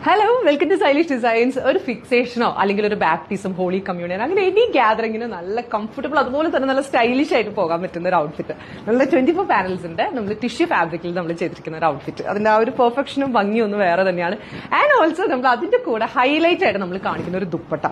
Hello, welcome to stylish designs. ഒരു ഫിക്സേഷനോ അല്ലെങ്കിൽ ഒരു ബാപ്റ്റിസം, ഹോളി കമ്മ്യൂണിയൻ, അങ്ങനെ എനി ഗ്യാതറിങ്ങിന് നല്ല കംഫർട്ടബിൾ, അതുപോലെ തന്നെ നല്ല സ്റ്റൈലിഷ് ആയിട്ട് പോകാൻ പറ്റുന്ന ഒരു ഔട്ട്ഫിറ്റ്. നമ്മൾ 24 പാനൽസിന്റെ നമ്മൾ ടിഷ്യൂ ഫാബ്രിക്കിൽ നമ്മൾ ചെയ്തിരിക്കുന്ന ഒരു ഔട്ട്ഫിറ്റ്. അതിന്റെ ആ ഒരു പെർഫെക്ഷനും ഭംഗിയും ഒന്നും വേറെ തന്നെയാണ്. ആൻഡ് ഓൾസോ നമ്മൾ അതിന്റെ കൂടെ ഹൈലൈറ്റ് ആയിട്ട് നമ്മൾ കാണിക്കുന്ന ഒരു ദുപ്പട്ട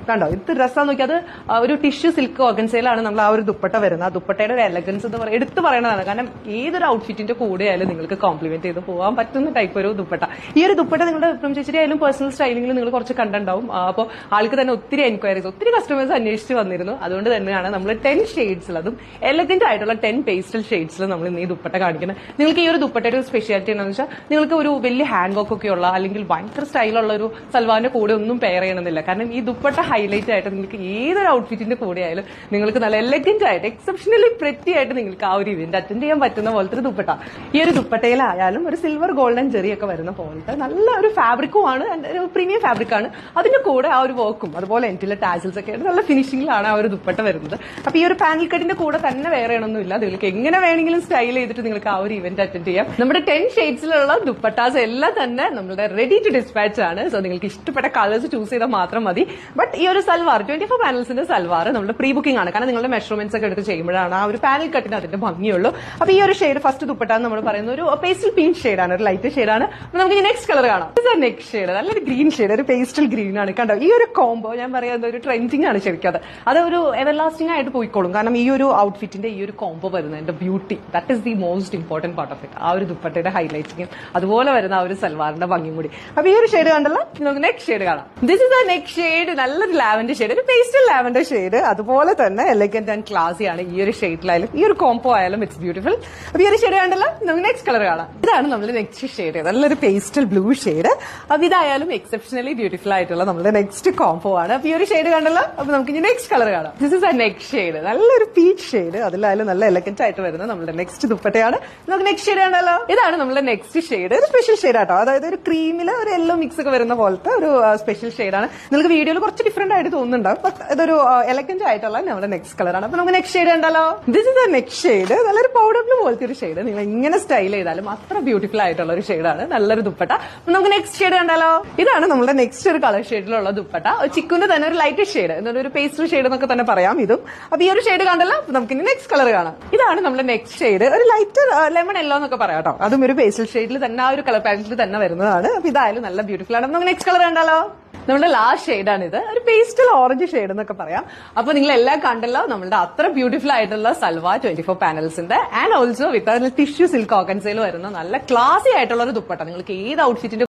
കണ്ടോ. ഇത് രസമാണെന്ന് നോക്കി, അത് ഒരു ടിഷ്യൂ സിൽക്ക് ഓർഗൻസയിലാണ് നമ്മൾ ആ ഒരു ദുപ്പട്ട വരുന്നത്. ആ ദുപ്പട്ടയുടെ ഒരു എലഗൻസ് എന്ന് പറയുന്നത് എടുത്തു പറയുന്നതാണ്. കാരണം ഏതൊരു ഔട്ട്ഫിറ്റിന്റെ കൂടെ ആയാലും നിങ്ങൾക്ക് കോംപ്ലിമെന്റ് ചെയ്ത് പോകാൻ പറ്റുന്ന ടൈപ്പ് ഒരു ദുപ്പട്ട. ഈ ഒരു ദുപ്പട്ട നിങ്ങളുടെ ചേച്ചി ആയാലും പേഴ്സണൽ സ്റ്റൈലിംഗിൽ നിങ്ങൾ കുറച്ച് കണ്ടുണ്ടാവും. അപ്പോൾ ആൾക്ക് തന്നെ ഒത്തിരി എൻക്വയറീസ്, ഒത്തിരി കസ്റ്റമേഴ്സ് അന്വേഷിച്ച് വന്നിരുന്നു. അതുകൊണ്ട് തന്നെയാണ് നമ്മൾ 10 ഷെയ്ഡ്സിൽ, അതും എലഗന്റ് ആയിട്ടുള്ള 10 പേസ്റ്റൽ ഷെയ്ഡ്സിൽ നമ്മൾ ഇന്ന് ഈ ദുപ്പട്ട കാണിക്കുന്നത്. നിങ്ങൾക്ക് ഈ ഒരു ദുപ്പട്ടയുടെ ഒരു സ്പെഷ്യാലിറ്റി എന്താണെന്ന് വെച്ചാൽ, നിങ്ങൾക്ക് ഒരു വലിയ ഹാങ്കോക്ക് ഒക്കെ ഉള്ള അല്ലെങ്കിൽ ഭയങ്കര സ്റ്റൈലുള്ള ഒരു സൽവാറിന്റെ കൂടെ ഒന്നും പെയർ ചെയ്യണമെന്നില്ല. കാരണം ഈ ദുപ്പട്ട ഹൈലൈറ്റ് ആയിട്ട് നിങ്ങൾക്ക് ഏതൊരു ഔട്ട്ഫിറ്റിന്റെ കൂടെ ആയാലും നിങ്ങൾക്ക് നല്ല എലഗന്റ് ആയിട്ട്, എക്സെപ്ഷണലി പ്രെറ്റി ആയിട്ട് നിങ്ങൾക്ക് ആ ഒരു ഇവന്റ് അറ്റൻഡ് ചെയ്യാൻ പറ്റുന്ന പോലത്തെ ഒരു ദുപ്പട്ട. ഈ ഒരു ദുപ്പട്ടയിലായാലും ഒരു സിൽവർ ഗോൾഡൻ ജെറിയൊക്കെ വരുന്ന പോലത്തെ നല്ല ഒരു ഫാബ്രിക്കും ആണ്, ഒരു പ്രീമിയം ഫാബ്രിക് ആണ്. അതിന്റെ കൂടെ ആ ഒരു വർക്കും അതുപോലെ എൻറ്റിലെ ടാസിൽസ് ഒക്കെ ആയിട്ട് നല്ല ഫിനിഷിംഗിലാണ് ആ ഒരു ദുപ്പട്ട വരുന്നത്. അപ്പൊ ഈ ഒരു പാനൽ കട്ടിന്റെ കൂടെ തന്നെ വേറെ ചെയ്യണമെന്നില്ല, നിങ്ങൾക്ക് എങ്ങനെ വേണമെങ്കിലും സ്റ്റൈൽ ചെയ്തിട്ട് നിങ്ങൾക്ക് ആ ഒരു ഇവന്റ് അറ്റൻഡ് ചെയ്യാം. നമ്മുടെ 10 ഷെയ്ഡ്സിലുള്ള ദുപ്പട്ടാസ് എല്ലാം തന്നെ നമ്മുടെ റെഡി ടു ഡിസ്പാച്ച് ആണ്. സോ നിങ്ങൾക്ക് ഇഷ്ടപ്പെട്ട കളേഴ്സ് ചൂസ് ചെയ്താൽ മാത്രം മതി. ബട്ട് ഈ ഒരു സൽവാർ 24 പാനൽസിന്റെ സൽവാർ നമ്മുടെ പ്രീ ബുക്കിംഗ് ആണ്. കാരണം നിങ്ങളുടെ മെഷർമെന്റ്സ് ഒക്കെ എടുത്ത് ചെയ്യുമ്പോഴാണ് ആ ഒരു പാനൽ കട്ടിന് അതിന്റെ ഭംഗിയുള്ളൂ. അപ്പൊ ഈ ഒരു ഷെയ്ഡ് ഫസ്റ്റ് ദുപ്പട്ട എന്ന് നമ്മൾ പറയുന്ന ഒരു പേസ്റ്റൽ പീച്ച് ഷെയ്ഡാണ്, ഒരു ലൈറ്റ് ഷെയ്ഡാണ്. അപ്പൊ നമുക്ക് നെക്സ്റ്റ് കളർ കാണാം. നെക്സ്റ്റ് ഷെയ്ഡ് നല്ലൊരു ഗ്രീൻ ഷെയ്ഡ്, ഒരു പേസ്റ്റൽ ഗ്രീൻ ആണ്. കണ്ടോ, ഈ ഒരു കോംബോ ഞാൻ പറയുന്നത് ഒരു ട്രെൻഡിങ് ആണ് ശരിക്കും. അത് ഒരു എവർലാസ്റ്റിംഗ് ആയിട്ട് പോയിക്കോളും. കാരണം ഈ ഒരു ഔട്ട്ഫിറ്റിന്റെ ഈ ഒരു കോംബോ വരുന്നതിന്റെ beauty, that is the most important part of it. ആ ഒരു ദുപ്പട്ടയുടെ ഹൈലൈറ്റിങ്ങും അതുപോലെ വരുന്ന ആ ഒരു സൽവാറിന്റെ ഭംഗിയും കൂടി. അപ്പൊ ഈ ഒരു ഷെയ്ഡ് കണ്ടല്ലോ, നമുക്ക് നെക്സ്റ്റ് ഷെയ്ഡ് കാണാം. This is the next shade, നല്ലൊരു ലാവൻഡർ ഷെയ്ഡ്, ഒരു പേസ്റ്റൽ ലാവൻഡർ ഷെയ്ഡ്. അതുപോലെ തന്നെ എലഗന്റ് ആൻഡ് ക്ലാസി ആണ് ഈ ഒരു ഷെയ്ഡിലായാലും, ഈ ഒരു കോംബോ ആയാലും ഇറ്റ്സ് ബ്യൂട്ടിഫുൾ. അപ്പൊ ഈ ഒരു ഷെയ്ഡ് കണ്ടല്ലോ, നമുക്ക് നെക്സ്റ്റ് കളർ കാണാം. ഇതാണ് നമ്മുടെ നെക്സ്റ്റ് ഷെയ്ഡ്, നല്ലൊരു പേസ്റ്റൽ ബ്ലൂ ഷെയ്ഡ്. അപ്പൊ ഇതായാലും എക്സെപ്ഷണലി ബ്യൂട്ടിഫുൾ ആയിട്ടുള്ള നമ്മുടെ നെക്സ്റ്റ് കോംബോ ആണ്. അപ്പൊ ഈ ഒരു ഷെയ്ഡ് കണ്ടല്ലോ, അപ്പൊ നമുക്ക് ഇനി നെക്സ്റ്റ് കളർ കാണാം. This is A next shade, നല്ലൊരു പീച്ച് ഷെയ്ഡ്. അതിലായാലും നല്ല എലഗന്റ് ആയിട്ട് വരുന്ന നമ്മുടെ നെക്സ്റ്റ് ദുപ്പട്ടയാണ്. നമുക്ക് നെക്സ്റ്റ് ഷെയ്ഡ് കണ്ടല്ലോ, ഇതാണ് നമ്മുടെ നെക്സ്റ്റ് ഷെയ്ഡ്, ഒരു സ്പെഷ്യൽ ഷെയ്ഡ് ആട്ടോ. അതായത് ഒരു ക്രീമില് ഒരു യെല്ലോ മിക്സ് ഒക്കെ വരുന്ന പോലത്തെ ഒരു സ്പെഷ്യൽ ഷെയ്ഡാണ്. നിങ്ങൾക്ക് വീഡിയോയിൽ കുറച്ച് ഡിഫറെന്റ് ആയിട്ട് തോന്നുന്നുണ്ടാവും, ബട്ട് ഇതൊരു എലഗന്റ് ആയിട്ടുള്ള നമ്മുടെ നെക്സ്റ്റ് കളറാണ്. അപ്പൊ നമുക്ക് നെക്സ്റ്റ് ഷെയ്ഡ് കണ്ടല്ലോ. This is A next shade, നല്ലൊരു പൗഡർ ബ്ലൂ പോലത്തെ ഒരു ഷെയ്ഡ്. നിങ്ങൾ ഇങ്ങനെ സ്റ്റൈൽ ചെയ്താലും അത്ര ബ്യൂട്ടിഫുൾ ആയിട്ടുള്ള ഒരു ഷെയ്ഡാണ്, നല്ലൊരു ദുപ്പട്ട. നമുക്ക് നെക്സ്റ്റ് ഷെയ്ഡ് കണ്ടല്ലോ, ഇതാണ് നമ്മുടെ നെക്സ്റ്റ് ഒരു കളർ ഷെയ്ഡിലുള്ള ദുപ്പട്ട. ചിക്കുന്റെ തന്നെ ഒരു ലൈറ്റ് ഷെയ്ഡ്, എന്നൊരു ഒരു പേസ്റ്റൽ ഷെയ്ഡ് എന്നൊക്കെ തന്നെ പറയാം ഇതും. അപ്പൊ ഈ ഒരു ഷെയ്ഡ് കണ്ടല്ലോ, നമുക്ക് ഇനി നെക്സ്റ്റ് കളർ കാണാം. ഇതാണ് നമ്മുടെ നെക്സ്റ്റ് ഷെയ്ഡ്, ഒരു ലൈറ്റ് ലെമൺ യെല്ലോ എന്നൊക്കെ പറയാം കേട്ടോ. അതും ഒരു പേസ്റ്റൽ ഷെയ്ഡിൽ തന്നെ, ആ ഒരു കളർ പാലറ്റിൽ തന്നെ വരുന്നതാണ്. അപ്പൊ ഇതായാലും നല്ല ബ്യൂട്ടിഫുൾ ആണ്. നമുക്ക് നെക്സ്റ്റ് കളർ കണ്ടല്ലോ, നമ്മുടെ ലാസ്റ്റ് ഷെയ്ഡാണ് ഇത്, ഒരു പേസ്റ്റൽ ഓറഞ്ച് ഷെയ്ഡ് എന്നൊക്കെ പറയാം. അപ്പൊ നിങ്ങൾ എല്ലാം കണ്ടല്ലോ, നമ്മുടെ അത്ര ബ്യൂട്ടിഫുൾ ആയിട്ടുള്ള സൽവാർ 24 പാനൽസിന്റെ and also with tissue silk ഓർഗൻസയിൽ വരുന്ന നല്ല ക്ലാസി ആയിട്ടുള്ള ഒരു ദുപ്പട്ട. നിങ്ങൾക്ക് ഏത് ഔട്ട്ഫിറ്റിന്റെ